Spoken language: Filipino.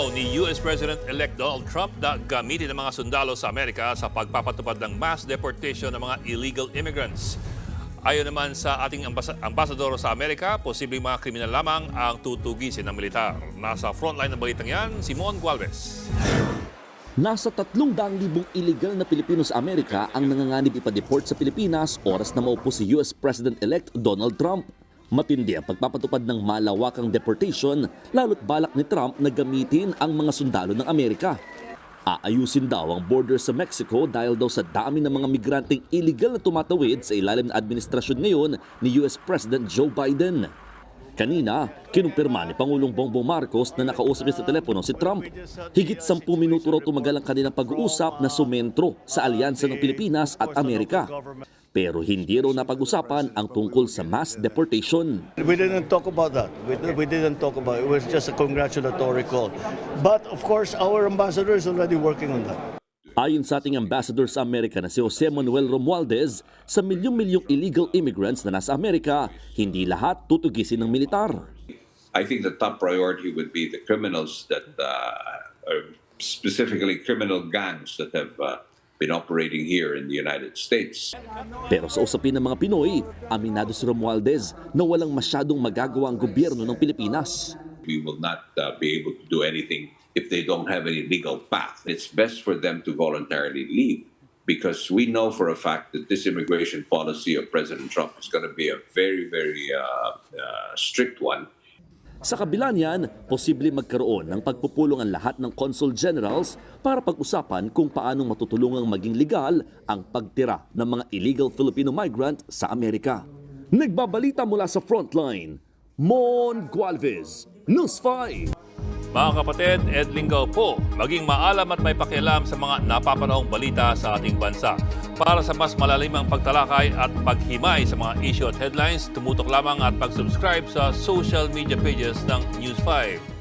Plano ni US President-elect Donald Trump na gamitin ng mga sundalo sa Amerika sa pagpapatupad ng mass deportation ng mga illegal immigrants. Ayon naman sa ating ambasador sa Amerika, posibleng mga kriminal lamang ang tutugisin ng militar. Nasa frontline ng balitang yan, Simon Gualvez. Nasa 300,000 illegal na Pilipino sa Amerika ang nanganganib ipa-deport sa Pilipinas oras na maupo si US President-elect Donald Trump. Matindi ang pagpapatupad ng malawakang deportation, lalo't balak ni Trump na gamitin ang mga sundalo ng Amerika. Aayusin daw ang border sa Mexico dahil daw sa dami ng mga migranteng illegal na tumatawid sa ilalim ng administrasyon ngayon ni US President Joe Biden. Kanina, kinumpirma ni Pangulong Bongbong Marcos na nakausap niya sa telepono si Trump. Higit 10 minuto raw tumagal ang kanilang pag-uusap na sumentro sa alyansa ng Pilipinas at Amerika. Pero hindi raw napag-usapan ang tungkol sa mass deportation. We didn't talk about that. We didn't talk about it. It was just a congratulatory call. But of course, our ambassador is already working on that. Ayon sa ating ambassador sa Amerika na si Jose Manuel Romualdez, sa milyong-milyong illegal immigrants na nasa Amerika, hindi lahat tutugisin ng militar. I think the top priority would be the criminals that are specifically criminal gangs that have been operating here in the United States. Pero sa usapin ng mga Pinoy, aminado si Romualdez na walang masyadong magagawa ang gobyerno ng Pilipinas. We will not be able to do anything if they don't have any legal path. It's best for them to voluntarily leave because we know for a fact that this immigration policy of President Trump is going to be a very, very strict one. Sa kabila niyan, posible magkaroon ng pagpupulong ang lahat ng consul generals para pag-usapan kung paano matutulungang maging legal ang pagtira ng mga illegal Filipino migrant sa Amerika. Nagbabalita mula sa Frontline, Mon Gualvez, News 5. Mga kapatid, Ed Lingaw po, maging maalam at may pakialam sa mga napapanahong balita sa ating bansa. Para sa mas malalimang pagtalakay at paghimay sa mga issue at headlines, tumutok lamang at pag-subscribe sa social media pages ng News 5.